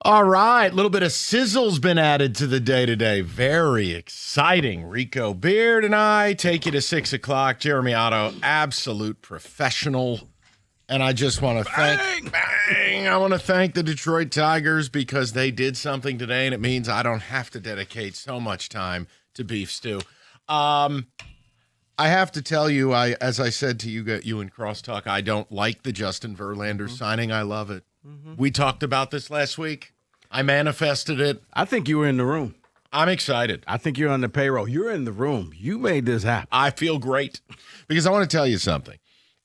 All right, a little bit of sizzle's been added to the day today. Very exciting. Rico Beard and I take you to 6 o'clock. Jeremy Otto, absolute professional. And I just want to I want to thank the Detroit Tigers because they did something today, and it means I don't have to dedicate so much time to beef stew. I have to tell you, as I said to you in Crosstalk, I don't like the Justin Verlander signing. I love it. We talked about this last week. I manifested it. I think you were in the room. I'm excited. I think you're on the payroll. You're in the room. You made this happen. I feel great because I want to tell you something.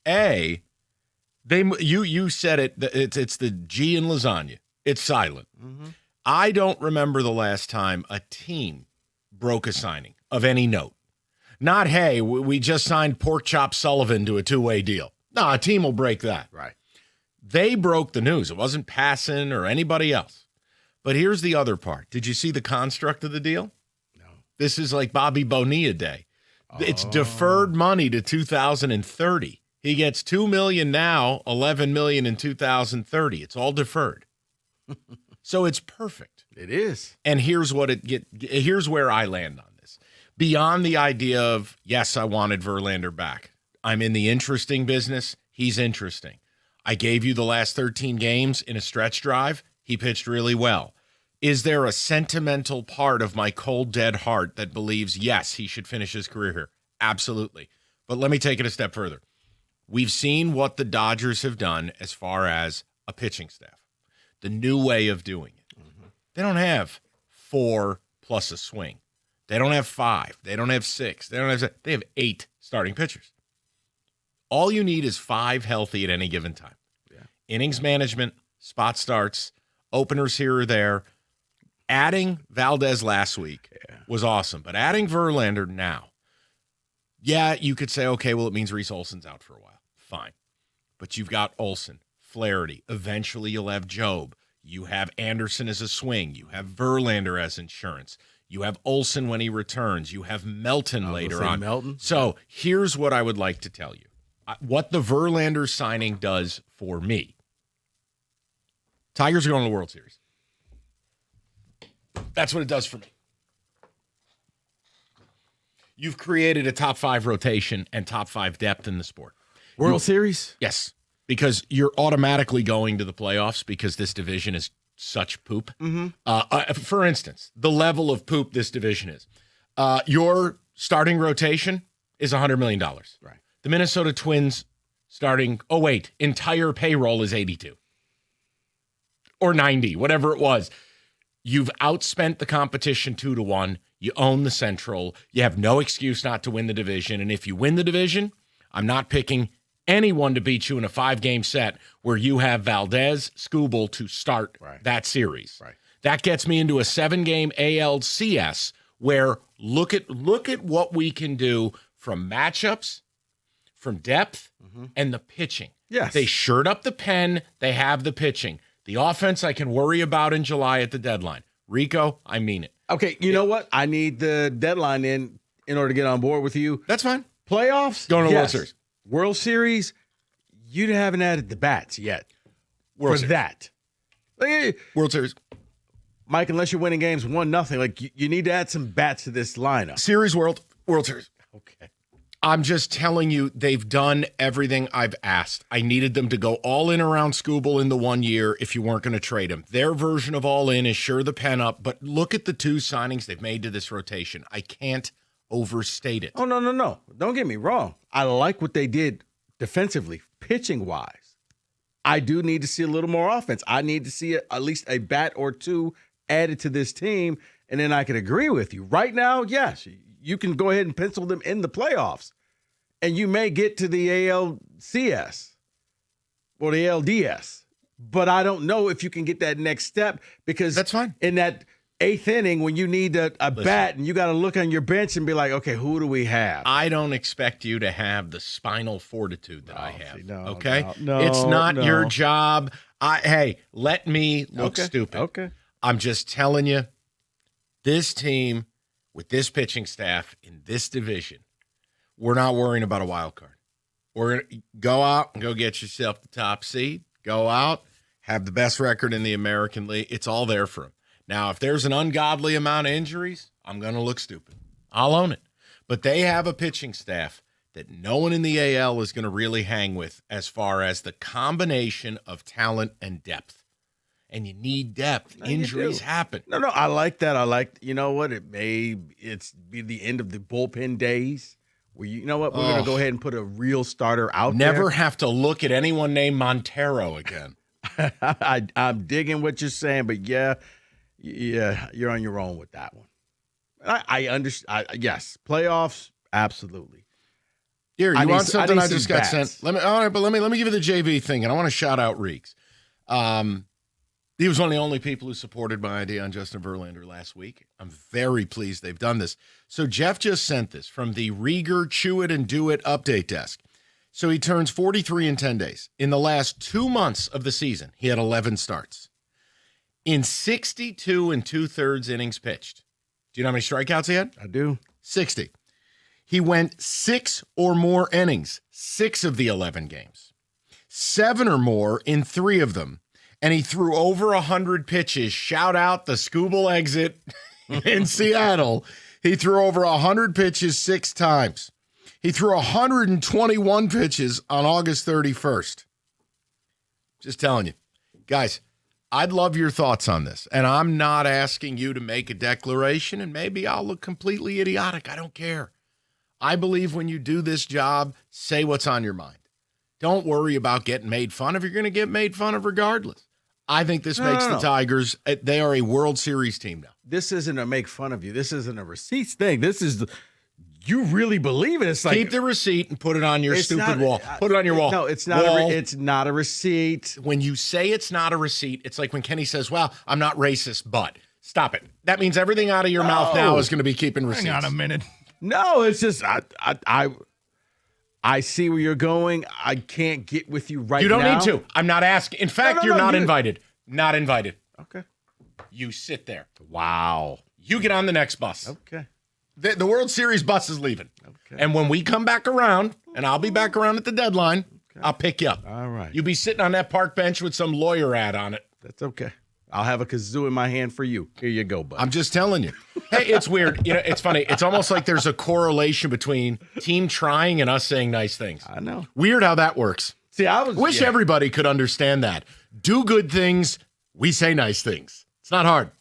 You said it. It's the G in lasagna. It's silent. Mm-hmm. I don't remember the last time a team broke a signing of any note. Not, hey, we just signed Pork Chop Sullivan to a two-way deal. No, a team will break that. Right. They broke the news. It wasn't Passan or anybody else. But here's the other part. Did you see the construct of the deal? No. This is like Bobby Bonilla Day. It's deferred money to 2030. He gets $2 million now, $11 million in 2030. It's all deferred. So it's perfect. It is. And here's where I land on this. Beyond the idea of, yes, I wanted Verlander back. I'm in the interesting business. He's interesting. I gave you the last 13 games in a stretch drive. He pitched really well. Is there a sentimental part of my cold, dead heart that believes, yes, he should finish his career here? Absolutely. But let me take it a step further. We've seen what the Dodgers have done as far as a pitching staff. The new way of doing it. Mm-hmm. They don't have 4 plus a swing. They don't have 5. They don't have 6. They have 8 starting pitchers. All you need is 5 healthy at any given time. Yeah. Innings management, spot starts, openers here or there. Adding Valdez last week was awesome, but adding Verlander now, you could say, okay, well, it means Reese Olson's out for a while. Fine. But you've got Olson, Flaherty. Eventually you'll have Job. You have Anderson as a swing. You have Verlander as insurance. You have Olson when he returns. You have Melton later on. Melton. So here's what I would like to tell you. What the Verlander signing does for me. Tigers are going to the World Series. That's what it does for me. You've created a top 5 rotation and top 5 depth in the sport. World Series? Yes, because you're automatically going to the playoffs because this division is such poop. Mm-hmm. For instance, the level of poop this division is. Your starting rotation is $100 million. Right. The Minnesota Twins entire payroll is 82 or 90, whatever it was. You've outspent the competition 2-1. You own the Central. You have no excuse not to win the division. And if you win the division, I'm not picking anyone to beat you in a 5-game set where you have Valdez, Skubal to start that series. Right. That gets me into a 7-game ALCS where look at what we can do from matchups, from depth, and the pitching. Yes. They shirt up the pen. They have the pitching. The offense I can worry about in July at the deadline. Rico, I mean it. Okay, you know what? I need the deadline in order to get on board with you. That's fine. Playoffs? Going to the World Series. World Series, you haven't added the bats yet. World Series. That. World Series. Mike, unless you're winning games 1-0, like you need to add some bats to this lineup. Series World Series. Okay. I'm just telling you, they've done everything I've asked. I needed them to go all in around Skubal in the 1 year if you weren't going to trade him. Their version of all in is sure the pen up, but look at the 2 signings they've made to this rotation. I can't overstate it. Oh, no. Don't get me wrong. I like what they did defensively, pitching-wise. I do need to see a little more offense. I need to see at least a bat or 2 added to this team, and then I can agree with you. Right now, yes, you can go ahead and pencil them in the playoffs, and you may get to the ALCS or the LDS, but I don't know if you can get that next step because that's fine. In that 8th inning when you need a bat and you got to look on your bench and be like, okay, who do we have? I don't expect you to have the spinal fortitude that I have. Okay? No, it's not your job. Hey, let me look stupid. Okay. I'm just telling you, this team with this pitching staff in this division, we're not worrying about a wild card. We're going to go out and go get yourself the top seed. Go out, have the best record in the American League. It's all there for him. Now, if there's an ungodly amount of injuries, I'm going to look stupid. I'll own it. But they have a pitching staff that no one in the AL is going to really hang with as far as the combination of talent and depth. And you need depth. No, Injuries happen. No, I like that. I like, you know what? It's be the end of the bullpen days where, you know what? We're going to go ahead and put a real starter out there. Never have to look at anyone named Montero again. I'm digging what you're saying, but yeah, you're on your own with that one. I understand. Yes, playoffs, absolutely. Here, you want something I just got bats. sent? Let me give you the JV thing, and I want to shout out Reeks. He was one of the only people who supported my idea on Justin Verlander last week. I'm very pleased they've done this. So Jeff just sent this from the Rieger Chew It and Do It update desk. So he turns 43 in 10 days. In the last 2 months of the season, he had 11 starts. In 62 and 2/3 innings pitched. Do you know how many strikeouts he had? I do. 60. He went 6 or more innings, 6 of the 11 games. 7 or more in 3 of them. And he threw over 100 pitches. Shout out the Scooble exit in Seattle. He threw over 100 pitches 6 times. He threw 121 pitches on August 31st. Just telling you. Guys, I'd love your thoughts on this. And I'm not asking you to make a declaration, and maybe I'll look completely idiotic. I don't care. I believe when you do this job, say what's on your mind. Don't worry about getting made fun of. You're going to get made fun of regardless. I think this makes the Tigers, they are a World Series team now. This isn't a make fun of you. This isn't a receipts thing. This is you really believe it. It's like, keep the receipt and put it on your stupid wall. Put it on your wall. No, it's not. It's not a receipt. When you say it's not a receipt, it's like when Kenny says, well, I'm not racist, but stop it. That means everything out of your mouth now is going to be keeping receipts. Hang on a minute. No, it's just I see where you're going. I can't get with you right now. You don't need to. I'm not asking. In fact, you're not invited. Not invited. Okay. You sit there. Wow. You get on the next bus. Okay. The World Series bus is leaving. Okay. And when we come back around, and I'll be back around at the deadline, I'll pick you up. All right. You'll be sitting on that park bench with some lawyer ad on it. That's okay. I'll have a kazoo in my hand for you. Here you go, bud. I'm just telling you. Hey, it's weird. You know, it's funny. It's almost like there's a correlation between team trying and us saying nice things. I know. Weird how that works. See, Wish everybody could understand that. Do good things. We say nice things. It's not hard.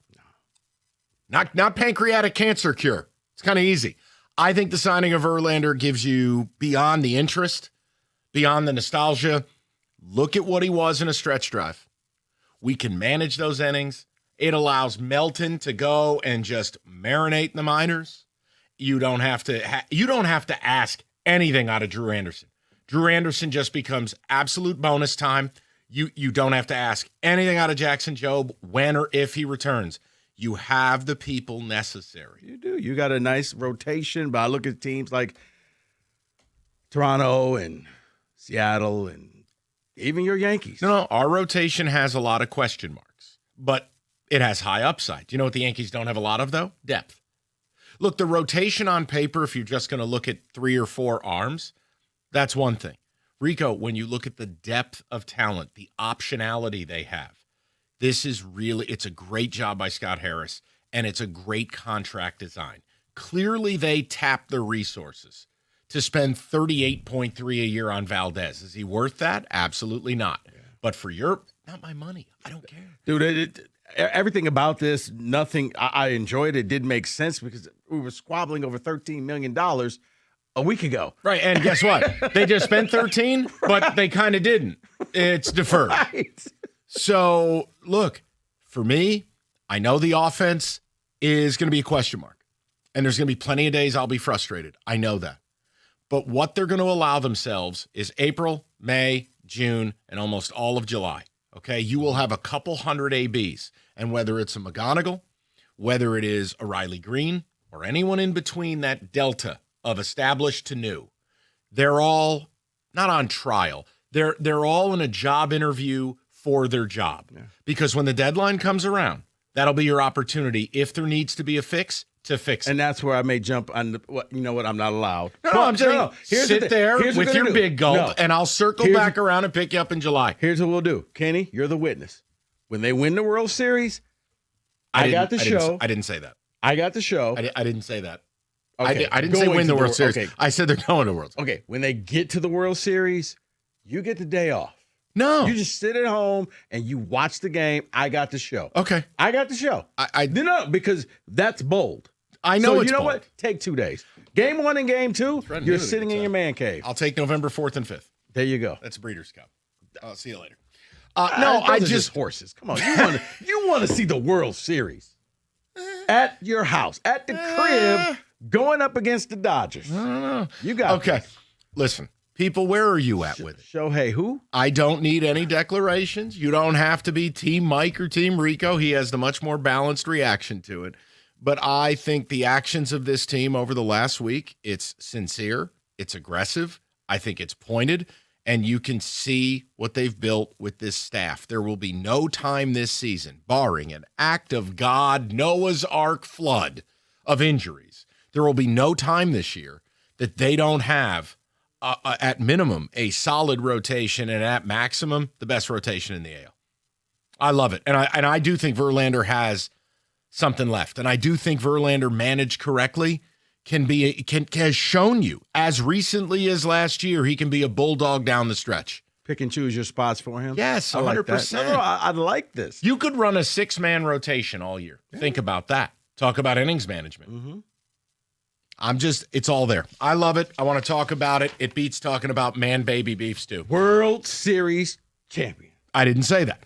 Not pancreatic cancer cure. It's kind of easy. I think the signing of Verlander gives you beyond the interest, beyond the nostalgia. Look at what he was in a stretch drive. We can manage those innings. It allows Melton to go and just marinate in the minors. You don't have to ask anything out of Drew Anderson. Drew Anderson just becomes absolute bonus time. You don't have to ask anything out of Jackson Jobe when or if he returns. You have the people necessary. You do. You got a nice rotation, but I look at teams like Toronto and Seattle and even your Yankees. No, our rotation has a lot of question marks, but it has high upside. You know what the Yankees don't have a lot of, though? Depth. Look, the rotation on paper, if you're just going to look at 3 or 4 arms, that's one thing. Rico, when you look at the depth of talent, the optionality they have, it's a great job by Scott Harris, and it's a great contract design. Clearly, they tapped their resources to spend $38.3 a year on Valdez. Is he worth that? Absolutely not. Yeah. But for not my money. I don't care. Dude, everything about this, nothing, I enjoyed it. It did make sense because we were squabbling over $13 million a week ago. Right, and guess what? They just spent 13, but they kind of didn't. It's deferred. Right. So, look, for me, I know the offense is going to be a question mark. And there's going to be plenty of days I'll be frustrated. I know that. But what they're going to allow themselves is April, May, June, and almost all of July. Okay? You will have a couple hundred ABs. And whether it's a McGonigal, whether it is a Riley Green, or anyone in between that delta of established to new, they're all not on trial. They're all in a job interview for their job. Yeah. Because when the deadline comes around, that'll be your opportunity. If there needs to be a fix, to fix it. And that's where I may jump on you know what? I'm not allowed. No, I'm saying sit there with your big gulp, and I'll circle back around and pick you up in July. Here's what we'll do. Kenny, you're the witness. When they win the World Series, I got the show. I didn't say that. I got the show. I didn't say that. Okay. I didn't say win the World Series. Okay. I said they're going to the World Series. Okay, when they get to the World Series, you get the day off. No. You just sit at home and you watch the game. I got the show. Okay. I got the show. No, because that's bold. I know it's you know bold. What? Take 2 days. Game 1 and game 2, you're sitting in your man cave. I'll take November 4th and 5th. There you go. That's Breeders' Cup. I'll see you later. No, I just horses. Come on. You want to see the World Series at your house, at the crib, going up against the Dodgers. I don't know. You got Okay. this. Listen, people, where are you at with it? Shohei who? I don't need any declarations. You don't have to be Team Mike or Team Rico. He has the much more balanced reaction to it. But I think the actions of this team over the last week, it's sincere, it's aggressive, I think it's pointed, and you can see what they've built with this staff. There will be no time this season, barring an act of God, Noah's Ark flood of injuries. There will be no time this year that they don't have, at minimum, a solid rotation, and at maximum, the best rotation in the AL. I love it. And I do think Verlander has something left. And I do think Verlander, managed correctly, has shown you as recently as last year he can be a bulldog down the stretch. Pick and choose your spots for him? Yes, 100%. No, I like this. You could run a 6-man rotation all year. Yeah. Think about that. Talk about innings management. Mm-hmm. It's all there. I love it. I want to talk about it. It beats talking about man baby beef stew. World Series champion. I didn't say that.